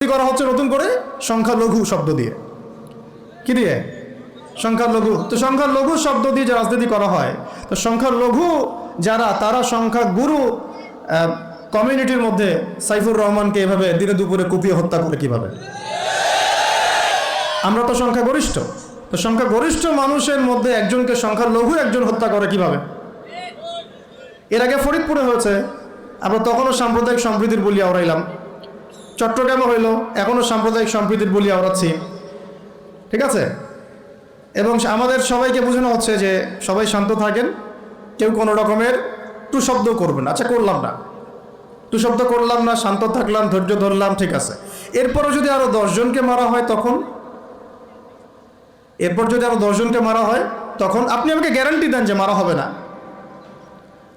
করা হচ্ছে নতুন করে সংখ্যালঘু শব্দ দিয়ে। কি দিয়ে? সংখ্যালঘু। তো সংখ্যালঘু শব্দ দিয়ে যে রাজনীতি করা হয়, তো সংখ্যালঘু যারা, তারা সংখ্যাগুরু কমিউনিটির মধ্যে সাইফুর রহমানকে এভাবে দিনে দুপুরে কুপিয়ে হত্যা করে কিভাবে? আমরা তো সংখ্যাগরিষ্ঠ, তো সংখ্যাগরিষ্ঠ মানুষের মধ্যে একজনকে সংখ্যালঘু একজন হত্যা করে কিভাবে? এর আগে ফরিদপুরে হয়েছে, আমরা তখনও সাম্প্রদায়িক সম্প্রীতির বলি আওড়াইলাম। চট্টগ্রামে হইল, এখনও সাম্প্রদায়িক সম্প্রীতির বলি আওড়াচ্ছি, ঠিক আছে? এবং আমাদের সবাইকে বোঝানো হচ্ছে যে সবাই শান্ত থাকেন, কেউ কোনো রকমের টু শব্দ করবেন। আচ্ছা, করলাম না, টু শব্দ করলাম না, শান্ত থাকলাম, ধৈর্য ধরলাম, ঠিক আছে। এরপরও যদি আরও 10 জনকে মারা হয় তখন, এরপর যদি আরও 10 জনকে মারা হয় তখন আপনি আমাকে গ্যারান্টি দেন যে মারা হবে না।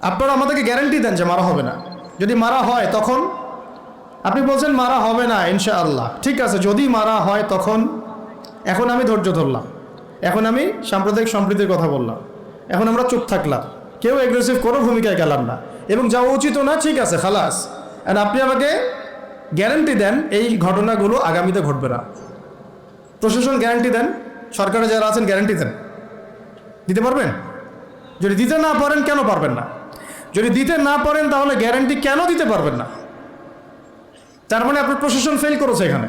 আপনারা আমাদেরকে গ্যারান্টি দেন যে মারা হবে না। যদি মারা হয় তখন আপনি বলছেন মারা হবে না ইনশাআল্লাহ, ঠিক আছে। যদি মারা হয় তখন, এখন আমি ধৈর্য ধরলাম, এখন আমি সাম্প্রদায়িক সম্প্রীতির কথা বললাম, এখন আমরা চুপ থাকলাম, কেউ এগ্রেসিভ কোনো ভূমিকায় গেলাম না, এবং যাওয়া উচিত না, ঠিক আছে, খালাস। আর আপনি আমাকে গ্যারান্টি দেন এই ঘটনাগুলো আগামীতে ঘটবে না। প্রশাসন গ্যারান্টি দেন, সরকারে যারা আছেন গ্যারান্টি দেন, দিতে পারবেন? যদি দিতে না পারেন, কেন পারবেন না? যদি দিতে না পারেন তাহলে গ্যারান্টি কেন দিতে পারবেন না? তার মানে আপনার প্রশাসন ফেল করেছে এখানে।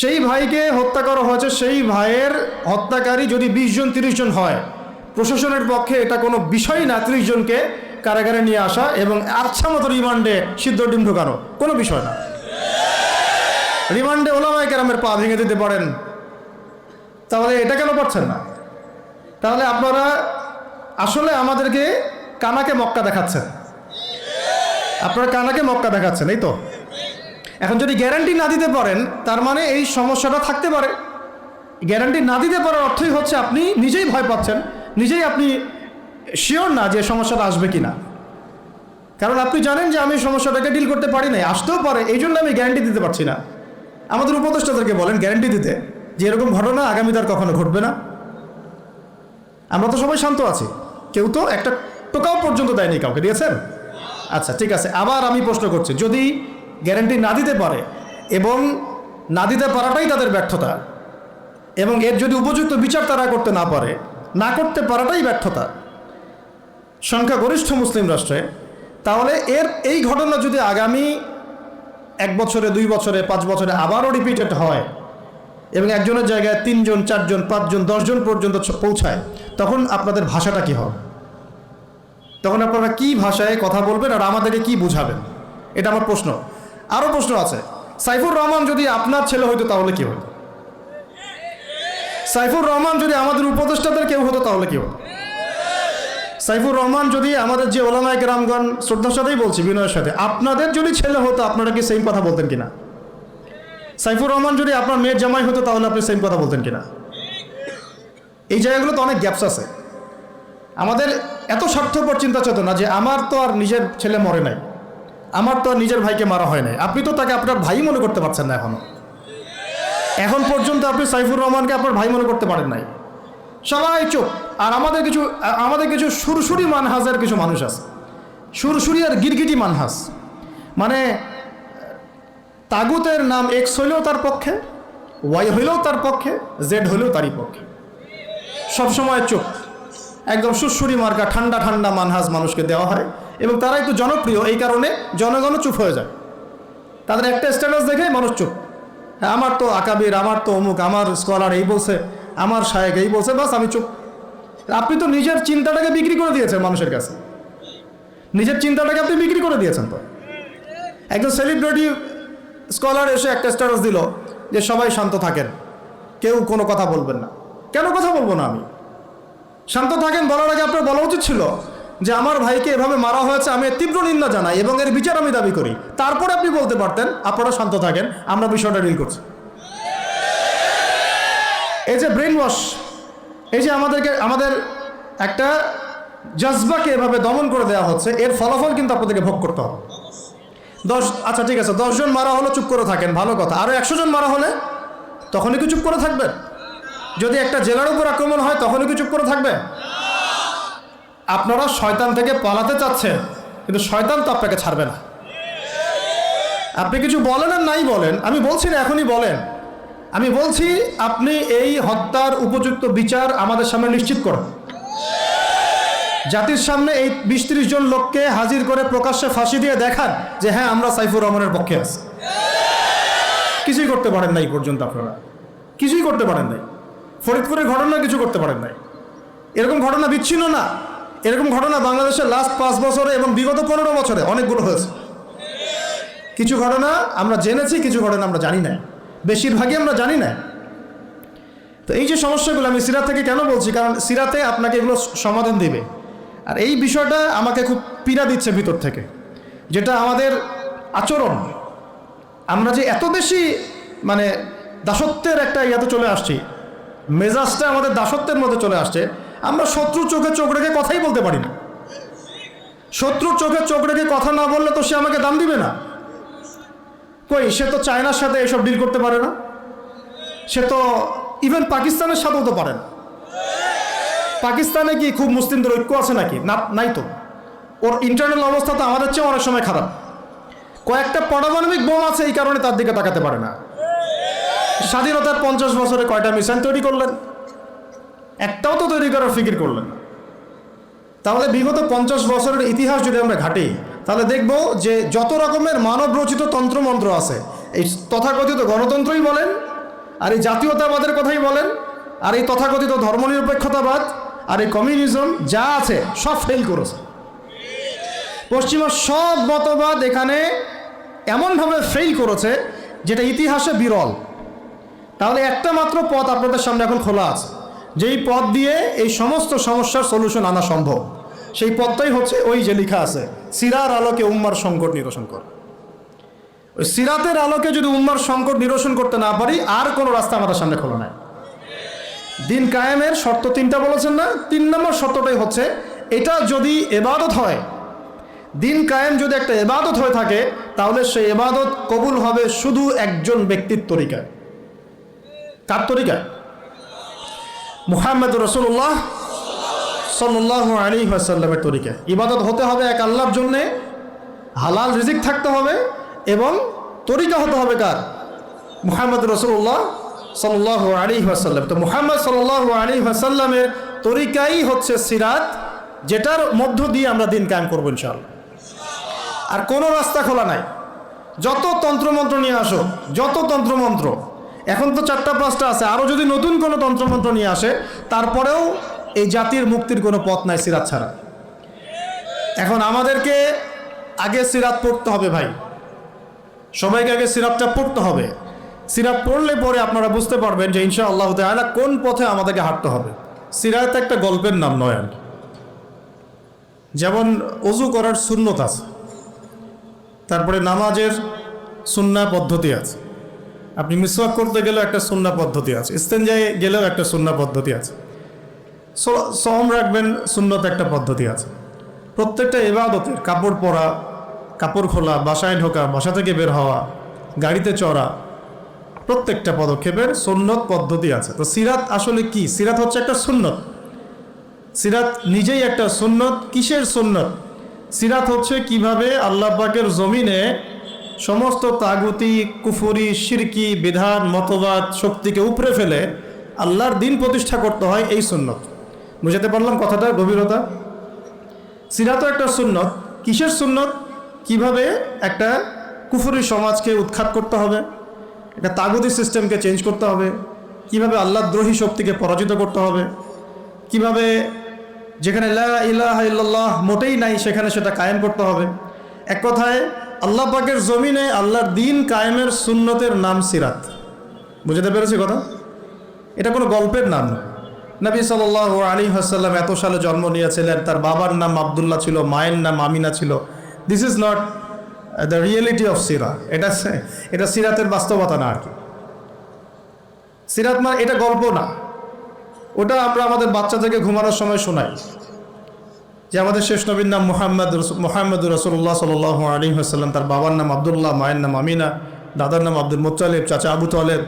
সেই ভাইকে হত্যা করা হয়েছে, সেই ভাইয়ের হত্যাকারী যদি 20 জন 30 জন হয়, প্রশাসনের পক্ষে এটা কোনো বিষয় না 30 জনকে কারাগারে নিয়ে আসা এবং আচ্ছা মতো রিমান্ডে সিদ্ধ ডিম ঢোকানো, কোনো বিষয় না। রিমান্ডে ওলামায়ে কেরামের পা ভেঙে দিতে পারেন, তাহলে এটা কেন পারছেন না? তাহলে আপনারা আসলে আমাদেরকে কানাকে মক্কা দেখাচ্ছেন, আপনারা কানাকে মক্কা দেখাচ্ছেন, এই তো। এখন যদি গ্যারান্টি না দিতে পারেন, তার মানে এই সমস্যাটা থাকতে পারে। গ্যারান্টি না দিতে পারার অর্থই হচ্ছে আপনি নিজেই ভয় পাচ্ছেন, নিজেই আপনি শিওর না যে সমস্যাটা আসবে কি না। কারণ আপনি জানেন যে আমি সমস্যাটাকে ডিল করতে পারি না, আসতেও পারে, এই জন্য আমি গ্যারান্টি দিতে পারছি না। আমাদের উপদেষ্টাদেরকে বলেন গ্যারান্টি দিতে যে এরকম ঘটনা আগামীতে আর কখনো ঘটবে না। আমরা তো সবাই শান্ত আছি, কেউ তো একটা টোকাও পর্যন্ত দেয়নি, কাউকে দিয়েছেন? আচ্ছা, ঠিক আছে। আবার আমি প্রশ্ন করছি, যদি গ্যারান্টি না দিতে পারে এবং না দিতে পারাটাই তাদের ব্যর্থতা, এবং এর যদি উপযুক্ত বিচার তারা করতে না পারে, না করতে পারাটাই ব্যর্থতা সংখ্যাগরিষ্ঠ মুসলিম রাষ্ট্রে, তাহলে এই ঘটনা যদি আগামী 1 বছরে, 2 বছরে, 5 বছরে আবারও রিপিটেড হয় এবং একজনের জায়গায় 3 জন, 4 জন, 5 জন, 10 জন পর্যন্ত পৌঁছায়, তখন আপনাদের ভাষাটা কি হবে? তখন আপনারা কি ভাষায় কথা বলবেন আর আমাদেরকে কি বুঝাবেন? এটা আমার প্রশ্ন। আরও প্রশ্ন আছে, সাইফুর রহমান যদি আপনার ছেলে হইতো তাহলে কি হতো? সাইফুর রহমান যদি আমাদের উপদেষ্টাদের কেউ হতো তাহলে কি হতো? সাইফুর রহমান যদি আমাদের যে ওলামায়ে কেরামগণ, শ্রদ্ধার সাথেই বলছি, বিনয়ের সাথে, আপনাদের যদি ছেলে হতো আপনারা কি সেম কথা বলতেন কিনা? সাইফুর রহমান যদি আপনার মেয়ের জামাই হতো তাহলে আপনি সেম কথা বলতেন কিনা? এই জায়গাগুলো তো অনেক গ্যাপস আছে। আমাদের এত স্বার্থপর চিন্তা চেতনা যে আমার তো আর নিজের ছেলে মরে নাই, আমার তো আর নিজের ভাইকে মারা হয় নাই, আপনি তো তাকে আপনার ভাই মনে করতে পারছেন না এখনো। এখন পর্যন্ত আপনি সাইফুর রহমানকে আপনার ভাই মনে করতে পারেন নাই। সবাই চুপ। আর আমাদের কিছু সুরসুরি মানহাজের কিছু মানুষ আছে, সুরসুরি আর গিরগিটি মানহাজ, মানে তাগুতের নাম এক্স হইলেও তার পক্ষে, ওয়াই হইলেও তার পক্ষে, জেড হইলেও তারই পক্ষে, সবসময় চুপ। একদম সুরসুরি মার্কা ঠান্ডা ঠান্ডা মানহাজ মানুষকে দেওয়া হয় এবং তারা একটু জনপ্রিয়, এই কারণে জনগণও চুপ হয়ে যায়। তাদের একটা স্ট্যাটাস দেখে মানুষ চুপ। হ্যাঁ, আমার তো আকাবির, আমার তো অমুক, আমার স্কলার এই বলছে, আমার শায়েক এই বলছে, বাস আমি চুপ। আপনি তো নিজের চিন্তাটাকে বিক্রি করে দিয়েছেন মানুষের কাছে, নিজের চিন্তাটাকে আপনি বিক্রি করে দিয়েছেন। তো একজন সেলিব্রিটি স্কলার এসে একটা স্ট্যাটাস দিল যে সবাই শান্ত থাকেন, কেউ কোনো কথা বলবেন না। কেন কথা বলবো না আমি? শান্ত থাকেন বলার আগে আপনার বলা উচিত ছিল যে আমার ভাইকে এভাবে মারা হয়েছে, আমি তীব্র নিন্দা জানাই এবং এর বিচার আমি দাবি করি। তারপরে আপনি বলতে পারতেন আপনারা শান্ত থাকেন, আমরা বিষয়টা ডিল করছি। এই যে ব্রেন ওয়াশ, এই যে আমাদের একটা জজবাকে এভাবে দমন করে দেওয়া হচ্ছে, এর ফলাফল কিন্তু আপনাদেরকে ভোগ করতে হবে। আচ্ছা, ঠিক আছে, 10 জন মারা হলো, চুপ করে থাকেন, ভালো কথা। আরও 100 জন মারা হলে তখনই কি চুপ করে থাকবেন? যদি একটা জেলার উপর আক্রমণ হয় তখনই কি চুপ করে থাকবে? আপনারা শয়তান থেকে পালাতে চাচ্ছেন, কিন্তু শয়তান তো আপনাকে ছাড়বে না। আপনি কিছু বলেন আর নাই বলেন, আমি বলছি না এখনই বলেন, আমি বলছি আপনি এই হত্যার উপযুক্ত বিচার আমাদের সামনে নিশ্চিত করেন। জাতির সামনে এই ২০-৩০ জন লোককে হাজির করে প্রকাশ্যে ফাঁসি দিয়ে দেখান যে হ্যাঁ আমরা সাইফুর রহমানের পক্ষে আছি। কিছুই করতে পারেন নাই পর্যন্ত, আপনারা কিছুই করতে পারেন নাই। ফরিদপুরের ঘটনা কিছু করতে পারেন নাই। এরকম ঘটনা বিচ্ছিন্ন না, এরকম ঘটনা বাংলাদেশের লাস্ট ৫ বছরে এবং বিগত ১৫ বছরে অনেকগুলো হয়েছে। কিছু ঘটনা আমরা জেনেছি, কিছু ঘটনা আমরা জানি না, বেশিরভাগই আমরা জানি না। তো এই যে সমস্যাগুলো আমি সিরাত থেকে কেন বলছি, কারণ সিরাতে আপনাকে এগুলো সমাধান দিবে। আর এই বিষয়টা আমাকে খুব পীড়া দিচ্ছে ভিতর থেকে, যেটা আমাদের আচরণ, আমরা যে এত বেশি মানে দাসত্বের একটা ইয়াতে চলে আসছি, মেজাজটা আমাদের দাসত্বের মধ্যে চলে আসছে। আমরা শত্রু চোখে চোখ রেখে কথাই বলতে পারি না। শত্রুর চোখে চোখ রেখে কথা না বললে তো সে আমাকে দাম দিবে না। কই, সে তো চায়নার সাথে এসব ডিল করতে পারে না, সে তো ইভেন পাকিস্তানের সাথেও তো পারে না। পাকিস্তানে কি খুব মুসলিমদের ঐক্য আছে নাকি? না, নাই তো। ওর ইন্টারনাল অবস্থা তো আমাদের চেয়ে অনেক সময় খারাপ। কয়েকটা পারমাণবিক বোম আছে, এই কারণে তার দিকে তাকাতে পারে না। স্বাধীনতার 50 বছরে কয়টা মিসাইল তৈরি করলেন? একটাও তো তৈরি করার ফিকির করলেন না। তাহলে বিগত 50 বছরের ইতিহাস যদি আমরা ঘাঁটি, তাহলে দেখব যে যত রকমের মানব রচিত তন্ত্রমন্ত্র আছে, এই তথাকথিত গণতন্ত্রই বলেন, আর এই জাতীয়তাবাদের কথাই বলেন, আর এই তথাকথিত ধর্মনিরপেক্ষতাবাদ, আর এই কমিউনিজম যা আছে সব ফেল করেছে। পশ্চিমা সব মতবাদ এখানে এমনভাবে ফেল করেছে যেটা ইতিহাসে বিরল। তাহলে একটা মাত্র পথ আপনাদের সামনে এখন খোলা আছে, যেই পথ দিয়ে এই সমস্ত সমস্যার সলিউশন আনা সম্ভব। সেই পথটাই হচ্ছে ওই যে লেখা আছে, সিরার আলোকে উম্মার সংকট নিরসন কর। ওই সিরাতের আলোকে যদি উম্মার সংকট নিরসন করতে না পারি, আর কোনো রাস্তা আমাদের সামনে খোলা নাই। দিন কায়েমের শর্ত 3টা বলেছেন না? 3 নম্বর শর্তটাই হচ্ছে এটা যদি ইবাদত হয়, দিন কায়েম যদি একটা ইবাদত হয়ে থাকে, তাহলে সেই ইবাদত কবুল হবে শুধু একজন ব্যক্তির তরিকায়। কার তরিকায়? মুহাম্মদ রাসূলুল্লাহ সাল্লাল্লাহু আলাইহি ওয়াসাল্লামের তরিকায়। ইবাদত হতে হবে এক আল্লাহর জন্যে, হালাল রিজিক থাকতে হবে, এবং তরিকা হতে হবে কার? মুহাম্মদ রাসূলুল্লাহ সাল্লাল্লাহু আলাইহি ওয়াসাল্লাম। তো মুহাম্মদ সাল্লাল্লাহু আলাইহি ওয়াসাল্লামের তরিকাই হচ্ছে সিরাত, যেটার মধ্য দিয়ে আমরা দিন কায়েম করব ইনশাআল্লাহ। আর কোনো রাস্তা খোলা নাই। যত তন্ত্রমন্ত্র নিয়ে আসো, যত তন্ত্রমন্ত্র, এখন তো 4টা-5টা আছে, আরও যদি নতুন কোনো তন্ত্রমন্ত্র নিয়ে আসে, তারপরেও এই জাতির মুক্তির কোনো পথ নাই সিরাত ছাড়া। এখন আমাদেরকে আগে সিরাত পড়তে হবে ভাই, সবাইকে আগে সিরাতটা পড়তে হবে। সিরাত পড়লে পরে আপনারা বুঝতে পারবেন যে ইনশাআল্লাহ তাআলা কোন পথে আমাদেরকে হাঁটতে হবে। সিরাত একটা গল্পের নাম নয়। যেমন ওযু করার সুন্নত আছে, তারপরে নামাজের সুন্নাহ পদ্ধতি আছে, আপনি মিসওয়াক করতে গেলেও একটা সুন্নাহ পদ্ধতি আছে, ইস্তেনজায় গেলেও একটা সুন্নাহ পদ্ধতি আছে, সওম রাখবেন সুন্নত একটা পদ্ধতি আছে। প্রত্যেকটা ইবাদতের, কাপড় পরা, কাপড় খোলা, বাসায় ঢোকা, বাসা থেকে বের হওয়া, গাড়িতে চড়া, প্রত্যেকটা পদক্ষেপের সুন্নত পদ্ধতি আছে। তো সিরাত আসলে কি? সিরাত হচ্ছে একটা সুন্নত। সিরাত নিজেই একটা সুন্নত। কিসের সুন্নত? সিরাত হচ্ছে কিভাবে আল্লাহ পাকের জমিনে সমস্ত তাগুতি, কুফরি, শিরকি, বিধান, মতবাদ, শক্তিকে উপরে ফেলে আল্লাহর দিন প্রতিষ্ঠা করতে হয়, এই সুন্নত। বুঝাতে পারলাম কথাটার গভীরতা? সিরাতও একটা সুন্নত। কিসের সুন্নত? কিভাবে একটা কুফরি সমাজকে উৎখাত করতে হবে, একটা তাগুতি সিস্টেমকে চেঞ্জ করতে হবে, কিভাবে আল্লাহদ্রোহী শক্তিকে পরাজিত করতে হবে, কিভাবে যেখানে লা ইলাহা ইল্লাল্লাহ মোটেই নাই সেখানে সেটা কায়েম করতে হবে। এক কথায় আল্লাহ পাকের জমিনে আল্লাহর দিন কায়েমের সুন্নতের নাম সিরাত। বুঝতে পেরেছি কথা? এটা কোনো গল্পের নাম নয়। নবী সাল্লাল্লাহু আলাইহি ওয়াসাল্লাম এত সালে জন্ম নিয়েছিলেন, তার বাবার নাম আব্দুল্লাহ ছিল, মায়ের নাম আমিনা ছিল। This is not the reality of সিরা। এটা সিরাতের বাস্তবতা না আর কি। সিরাত মানে এটা গল্প না, ওটা আমরা আমাদের বাচ্চাদেরকে ঘুমানোর সময় শোনাই যে আমাদের শেষ নবীর নাম মুহাম্মদ রাসূলুল্লাহ সাল্লাল্লাহু আলাইহি ওয়াসাল্লাম, তার বাবার নাম আব্দুল্লাহ, মায়ের নাম আমিনা, দাদার নাম আব্দুল মুত্তালিব, চাচা আবু তালেব,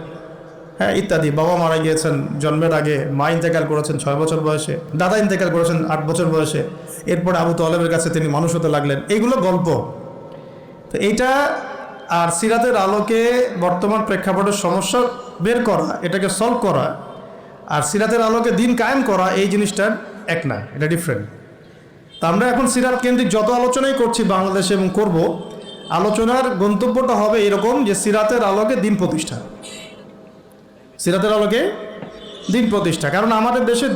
হ্যাঁ ইত্যাদি। বাবা মারা গিয়েছেন জন্মের আগে, মা ইন্তেকাল করেছেন 6 বছর বয়সে, দাদা ইন্তেকাল করেছেন 8 বছর বয়সে, এরপরে আবু তালেবের কাছে তিনি মানুষ হতে লাগলেন। এইগুলো গল্প। তো এইটা আর সিরাতের আলোকে বর্তমান প্রেক্ষাপটের সমস্যা বের করা, এটাকে সলভ করা, আর সিরাতের আলোকে দিন কায়েম করা, এই জিনিসটার এক না, এটা ডিফারেন্ট। তা আমরা এখন সিরাত কেন্দ্রিক যত আলোচনাই করছি বাংলাদেশে এবং করব, আলোচনার গন্তব্যটা হবে এরকম যে সিরাতের আলোকে দিন প্রতিষ্ঠা, সিরাতের আলোকে দিন প্রতিষ্ঠা। কারণ আমাদের দেশে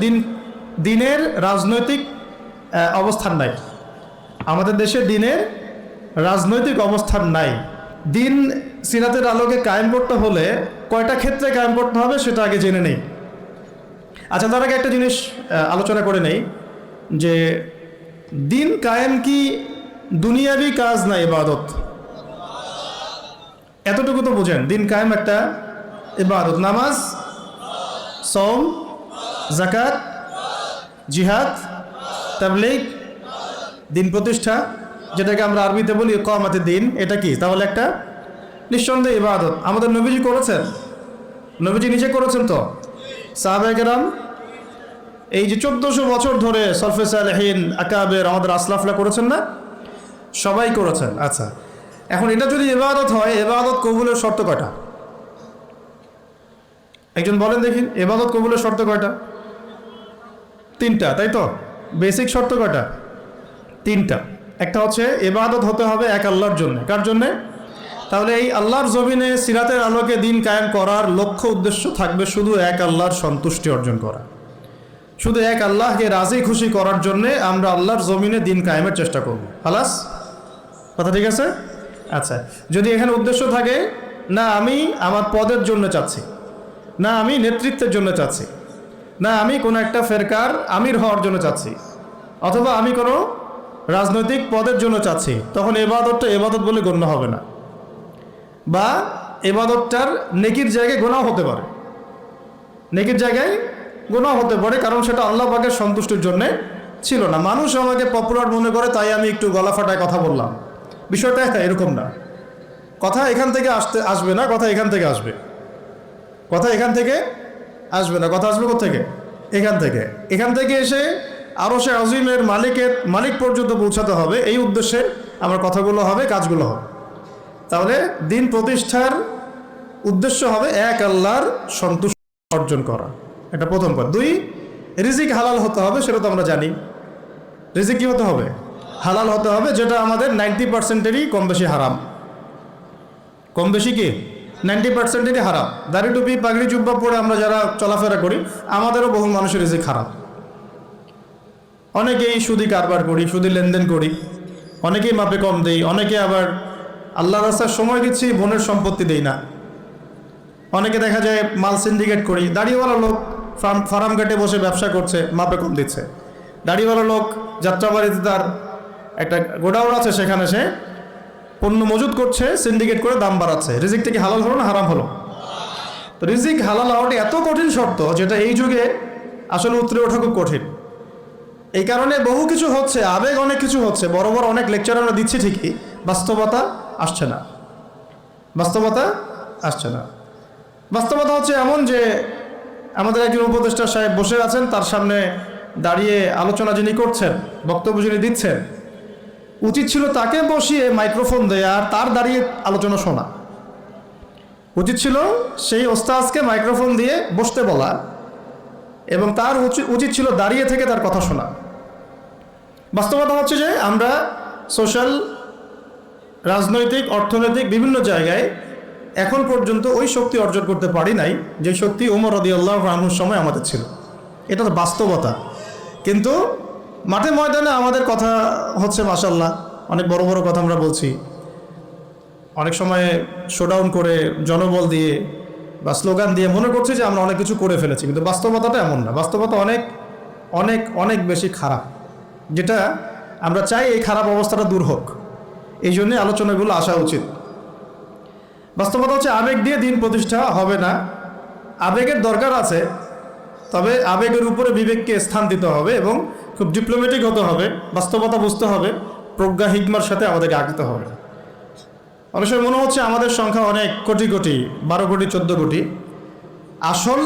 দিনের রাজনৈতিক অবস্থান নাই, আমাদের দেশে দিনের রাজনৈতিক অবস্থান নাই। দিন সিরাতের আলোকে কায়েম করতে হলে কয়টা ক্ষেত্রে কায়েম করতে হবে সেটা আগে জেনে নেই। আচ্ছা, তার আগে একটা জিনিস আলোচনা করে নেই যে দিন কায়েম কি দুনিয়াবি কাজ না ইবাদত? এতটুকু তো বুঝেন, দিন কায়েম একটা ইবাদত। নামাজ, সওম, যাকাত, জিহাদ, তাবলীগ, দিন প্রতিষ্ঠা, যেটাকে আমরা আরবিতে বলি ইকামাতে দিন, এটা কি? তাহলে একটা নিঃসন্দেহে ইবাদত। আমাদের নবীজি করেছেন, নবীজি নিজে করেছেন তো, সাহাবায়ে কেরাম এই যে 1400 বছর ধরে সলফে সালেহিন আকাবের আমাদের আসলাফরা করেছেন না? সবাই করেছেন। আচ্ছা, এখন এটা যদি ইবাদত হয়, ইবাদত কবুলের শর্ত কয়টা? একজন বলেন দেখি, ইবাদত কবুলের শর্ত কয়টা? 3টা, তাই তো? বেসিক শর্ত কয়টা? 3টা। একটা হচ্ছে ইবাদত হতে হবে এক আল্লাহর জন্য। কার জন্যে? তাহলে এই আল্লাহর জমিনে সিরাতের আলোকে দিন কায়েম করার লক্ষ্য উদ্দেশ্য থাকবে শুধু এক আল্লাহর সন্তুষ্টি অর্জন করা, শুধু এক আল্লাহকে রাজি খুশি করার জন্যে আমরা আল্লাহর জমিনে দিন কায়েমের চেষ্টা করব। খালাস, কথা ঠিক আছে? আচ্ছা, যদি এখানে উদ্দেশ্য থাকে না আমি আমার পদের জন্য চাচ্ছি, না আমি নেতৃত্বের জন্য চাচ্ছি, না আমি কোনো একটা ফেরকার আমির হওয়ার জন্য চাচ্ছি, অথবা আমি কোনো রাজনৈতিক পদের জন্য চাচ্ছি, তখন ইবাদতটা ইবাদত বলে গণ্য হবে না, বা ইবাদতটার নেকির জায়গায় গুনাহ হতে পারে, নেকির জায়গায় গুনাহ হতে পারে, কারণ সেটা আল্লাহ পাকের সন্তুষ্টির জন্যে ছিল না। মানুষ আমাকে পপুলার মনে করে তাই আমি একটু গলা ফাটায় কথা বললাম, বিষয়টা এরকম না। কথা এখান থেকে আসবে না, কথা এখান থেকে আসবে, কথা এখান থেকে আসবে না, কথা আসবে কোত্থেকে? এখান থেকে। এখান থেকে এসে আরশে আজিমের মালিক পর্যন্ত পৌঁছাতে হবে, এই উদ্দেশ্যে আমার কথাগুলো হবে, কাজগুলো হবে। তাহলে দিন প্রতিষ্ঠার উদ্দেশ্য হবে এক আল্লাহর সন্তুষ্টি অর্জন করা, এটা প্রথম পদ। 2, রিজিক হালাল হতে হবে, সেটা তো আমরা জানি। রিজিক কি হতে হবে? হালাল হতে হবে, যেটা আমাদের 90%-এরই কম বেশি হারাম। কম বেশি কি 90%-এরই হারাম। দাড়ি টুপি পাগড়ি জুব্বা পরে আমরা যারা চলাফেরা করি, আমাদেরও বহু মানুষের রিজিক হারাম। অনেকেই সুদি কারবার করি, সুদি লেনদেন করি, অনেকেই মাপে কম দেই, অনেকে আবার আল্লাহ রাস্তার সময় দিচ্ছি, বোনের সম্পত্তি দেই না। অনেকে দেখা যায় মাল সিন্ডিকেট করি, দাড়িওয়ালা লোক ফার্ম ঘাটে বসে ব্যবসা করছে, মাপে কম দিচ্ছে। দাড়িওয়ালা লোক যাত্রাবাড়িতে তার একটা গোডাউন আছে, সেখানে সে পণ্য মজুত করছে, সিন্ডিকেট করে দাম বাড়াচ্ছে। রিজিকটা কি হালাল হলো না হারাম হলো? তো রিজিক হালাল হওয়াটা এত কঠিন শর্ত, যেটা এই যুগে আসলে উতরে ওঠা খুব কঠিন। এই কারণে বহু কিছু হচ্ছে, আবেগ অনেক কিছু হচ্ছে, বড় বড় অনেক লেকচার আমরা দিচ্ছি ঠিকই, বাস্তবতা আসছে না, বাস্তবতা আসছে না। বাস্তবতা হচ্ছে এমন যে আমাদের একজন উপদেষ্টা সাহেব বসে আছেন, তার সামনে দাঁড়িয়ে আলোচনা যিনি করছেন, বক্তব্য যিনি দিচ্ছেন, উচিত ছিল তাকে বসিয়ে মাইক্রোফোন দেয়া আর তার দাঁড়িয়ে আলোচনা শোনা। উচিত ছিল সেই ওস্তাজকে মাইক্রোফোন দিয়ে বসতে বলা, এবং তার উচিত ছিল দাঁড়িয়ে থেকে তার কথা শোনা। বাস্তবতা হচ্ছে যে আমরা সোশ্যাল, রাজনৈতিক, অর্থনৈতিক বিভিন্ন জায়গায় এখন পর্যন্ত ওই শক্তি অর্জন করতে পারি নাই যে শক্তি ওমর রাদিয়াল্লাহু আনহুর সময় আমাদের ছিল। এটা তো বাস্তবতা। কিন্তু মাঠে ময়দানে আমাদের কথা হচ্ছে মাশাআল্লাহ, অনেক বড় বড় কথা আমরা বলছি, অনেক সময় শোডাউন করে জনবল দিয়ে বা স্লোগান দিয়ে মনে করছি যে আমরা অনেক কিছু করে ফেলেছি, কিন্তু বাস্তবতাটা এমন না। বাস্তবতা অনেক অনেক অনেক বেশি খারাপ, যেটা আমরা চাই এই খারাপ অবস্থাটা দূর হোক, এই জন্যে আলোচনাগুলো আসা উচিত। বাস্তবতা হচ্ছে আবেগ দিয়ে দিন প্রতিষ্ঠা হবে না। আবেগের দরকার আছে, তবে আবেগের উপরে বিবেককে স্থান দিতে হবে এবং খুব ডিপ্লোম্যাটিক হতে হবে, বাস্তবতা বুঝতে হবে, প্রজ্ঞা হিকমার সাথে আমাদেরকে আগাতে হবে। অনেক সময় মনে হচ্ছে আমাদের সংখ্যা অনেক, কোটি কোটি, 12 কোটি 14 কোটি। আসল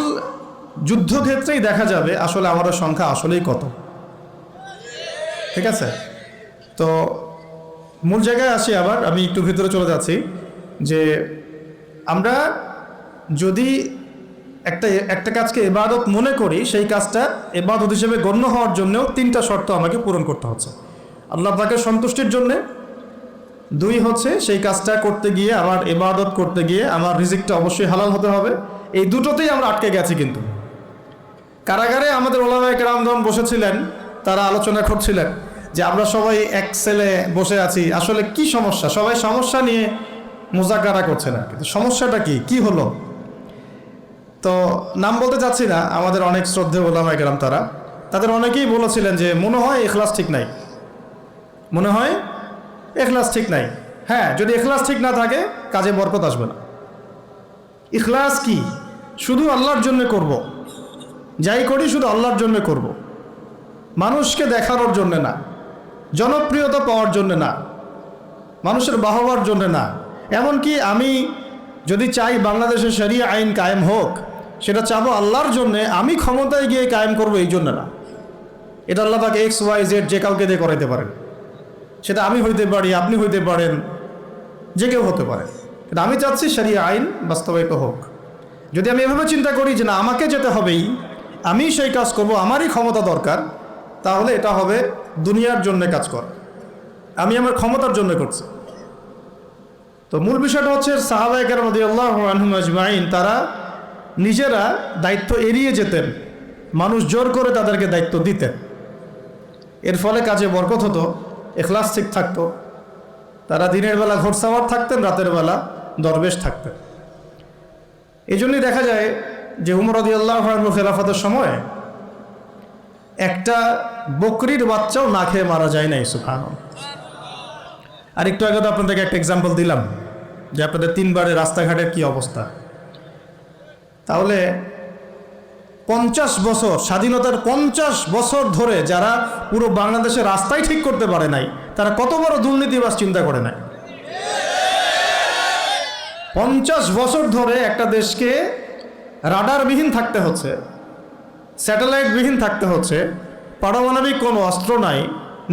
যুদ্ধক্ষেত্রেই দেখা যাবে আসলে আমাদের সংখ্যা আসলেই কত। ঠিক আছে, তো মূল জায়গায় আসি। আবার আমি একটু ভিতরে চলে যাচ্ছি। যে আমরা যদি একটা কাজকে ইবাদত মনে করি, সেই কাজটা ইবাদত হিসেবে গণ্য হওয়ার জন্যও 3টা শর্ত আমাকে পূরণ করতে হচ্ছে। আল্লাহ পাকের সন্তুষ্টির জন্যে, 2 হচ্ছে সেই কাজটা করতে গিয়ে, আমার ইবাদত করতে গিয়ে আমার রিজিকটা অবশ্যই হালাল হতে হবে। এই দুটোতেই আমরা আটকে গেছি। কিন্তু কারাগারে আমাদের ওলামায়ে কেরামগণ বসেছিলেন, তারা আলোচনা করছিলেন যে আমরা সবাই এক সেলে বসে আছি, আসলে কি সমস্যা, সবাই সমস্যা নিয়ে মুজাকারা করছে না, কিন্তু সমস্যাটা কি হলো। তো নাম বলতে চাচ্ছি না, আমাদের অনেক শ্রদ্ধেয় ওলামায়ে কেরাম তাদের অনেকেই বলেছিলেন যে মনে হয় ইখলাস ঠিক নাই, মনে হয় ইখলাস ঠিক নাই। হ্যাঁ, যদি ইখলাস ঠিক না থাকে কাজে বরকত আসবে না। ইখলাস কি? শুধু আল্লাহর জন্য করব, যাই করি শুধু আল্লাহর জন্য করব, মানুষকে দেখানোর জন্য না, জনপ্রিয়তা পাওয়ার জন্য না, মানুষের বাহবার জন্য না। এমনকি আমি যদি চাই বাংলাদেশের শরিয়া আইন কায়েম হোক, সেটা চাবো আল্লাহর জন্যে, আমি ক্ষমতায় গিয়ে কায়েম করব এই জন্য না। এটা আল্লাহ পাক XYZ যে কাউকে দিয়ে করাইতে পারেন, সেটা আমি হইতে পারি, আপনি হইতে পারেন, যে কেউ হতে পারে। কিন্তু আমি চাচ্ছি শরিয়া আইন বাস্তবায়িত হোক। যদি আমি এভাবে চিন্তা করি যে না, আমাকে যেতে হবেই, আমি সেই কাজ করব, আমারই ক্ষমতা দরকার, তাহলে এটা হবে দুনিয়ার জন্য কাজ করা, আমি আমার ক্ষমতার জন্য করছি। তো মূল বিষয়টা হচ্ছে সাহাবায়ে কেরাম রাদিয়াল্লাহু আনহুম আজমাইন তারা নিজেরা দায়িত্ব এড়িয়ে যেতেন, মানুষ জোর করে তাদেরকে দায়িত্ব দিতেন। এর ফলে কাজে বরকত হতো, ইখলাস ঠিক থাকতো। তারা দিনের বেলা ঘোড়সাওয়ার থাকতেন, রাতের বেলা দরবেশ থাকতেন। এই জন্যই দেখা যায় যে উমর রাদিয়াল্লাহু আনহু খেলাফতের সময় একটা বকরির বাচ্চাও না খেয়ে মারা যায় নাই। সুবহানাল্লাহ। আর একটু আগে তো আপনাদেরকে একটা এক্সাম্পল দিলাম যে আপনাদের 3 বারে রাস্তাঘাটের কি অবস্থা। তাহলে 50 বছর, স্বাধীনতার 50 বছর ধরে যারা পুরো বাংলাদেশের রাস্তাই ঠিক করতে পারে নাই, তারা কত বড় দুর্নীতিবাজ চিন্তা করে নাই। 50 বছর ধরে একটা দেশকে রাডারবিহীন থাকতে হচ্ছে, স্যাটেলাইটবিহীন থাকতে হচ্ছে, পারমাণবিক কোনো অস্ত্র নাই,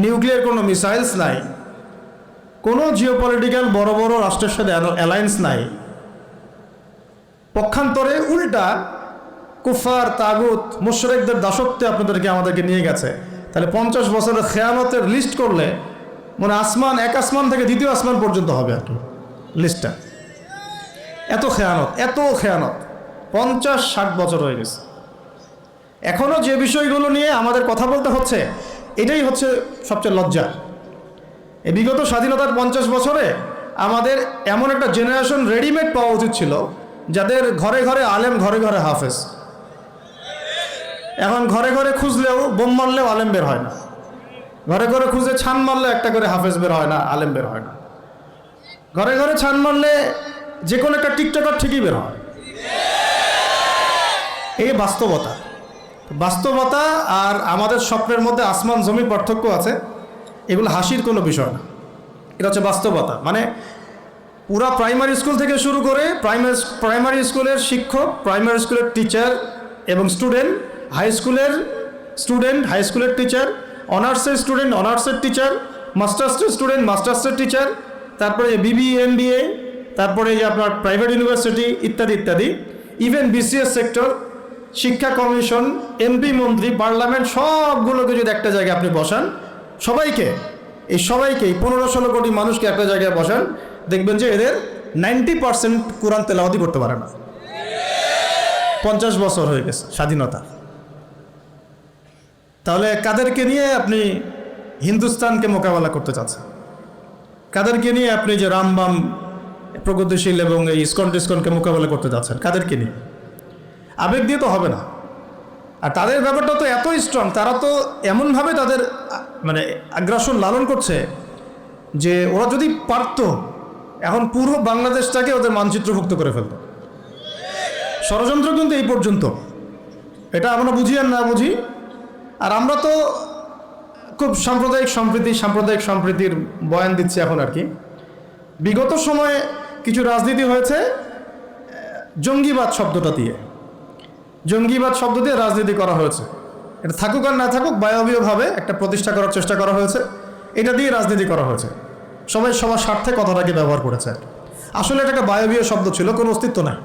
নিউক্লিয়ার কোনো মিসাইলস নাই, কোনো জিওপলিটিক্যাল বড় বড় রাষ্ট্রের সাথে অ্যালায়েন্স নাই। পক্ষান্তরে উল্টা কুফার, তাগুত, মুশরিকদের দাসত্বে আমাদেরকে নিয়ে গেছে। তাহলে 50 বছরের খেয়ানতের লিস্ট করলে মানে এক আসমান থেকে 2য় আসমান পর্যন্ত হবে আর কি লিস্টটা। এত খেয়ানত 50-60 বছর হয়ে গেছে। এখনও যে বিষয়গুলো নিয়ে আমাদের কথা বলতে হচ্ছে, এটাই হচ্ছে সবচেয়ে লজ্জা। এই বিগত স্বাধীনতার 50 বছরে আমাদের এমন একটা জেনারেশন রেডিমেড পাওয়া উচিত ছিল, যাদের ঘরে ঘরে আলেম, ঘরে ঘরে হাফেজ। এখন ঘরে ঘরে খুঁজলেও, বোম মারলেও আলেম বের হয় না, ঘরে ঘরে খুঁজে ছান মারলে একটা করে হাফেজ বের হয় না, আলেম বের হয় না। ঘরে ঘরে ছান মারলে যে কোনো একটা টিকটকার ঠিকই বের হয়। এই বাস্তবতা আর আমাদের স্বপ্নের মধ্যে আসমান জমির পার্থক্য আছে। এগুলো হাসির কোনো বিষয় না, এটা হচ্ছে বাস্তবতা। মানে পুরা প্রাইমারি স্কুল থেকে শুরু করে প্রাইমারি স্কুলের শিক্ষক, প্রাইমারি স্কুলের টিচার এবং স্টুডেন্ট, হাই স্কুলের টিচার, অনার্সের স্টুডেন্ট, অনার্সের টিচার, মাস্টার্সের স্টুডেন্ট, মাস্টার্সের টিচার, তারপরে BBA MBA, তারপরে যে আপনার প্রাইভেট ইউনিভার্সিটি ইত্যাদি ইত্যাদি, ইভেন BCS সেক্টর, শিক্ষা কমিশন, MP মন্ত্রী, পার্লামেন্ট, সবগুলোকে যদি একটা জায়গায় আপনি বসান, সবাইকে 15-16 কোটি মানুষকে একটা জায়গায় বসান, দেখবেন যে এদের 90% কোরআন তেলাওয়াতি করতে পারে না। 50 বছর হয়ে গেছে স্বাধীনতা। তাহলে কাদেরকে নিয়ে আপনি হিন্দুস্তানকে মোকাবেলা করতে চাচ্ছেন? কাদেরকে নিয়ে আপনি যে রামবাম, প্রগতিশীল এবং এই ইসকনকে মোকাবেলা করতে যাচ্ছেন? কাদেরকে নিয়ে? আবেগ দিয়ে তো হবে না। আর তাদের ব্যাপারটা তো এতই স্ট্রং, তারা তো এমনভাবে তাদের মানে আগ্রাসন লালন করছে যে ওরা যদি পারত, এখন পুরো বাংলাদেশটাকে ওদের মানচিত্রভুক্ত করে ফেলত। ষড়যন্ত্র কিন্তু এই পর্যন্ত, এটা আমরা বুঝি আর না বুঝি। আর আমরা তো খুব সাম্প্রদায়িক সম্প্রীতির বয়ান দিচ্ছি এখন আর কি। বিগত সময়ে কিছু রাজনীতি হয়েছে জঙ্গিবাদ শব্দ দিয়ে রাজনীতি করা হয়েছে। এটা থাকুক আর না থাকুক, বায়বীয়ভাবে একটা প্রতিষ্ঠা করার চেষ্টা করা হয়েছে, এটা দিয়ে রাজনীতি করা হয়েছে। সবাই সবার স্বার্থে কথাটাকে ব্যবহার করেছে। আসলে এটা একটা বায়বীয় শব্দ ছিল, কোনো অস্তিত্ব নাই।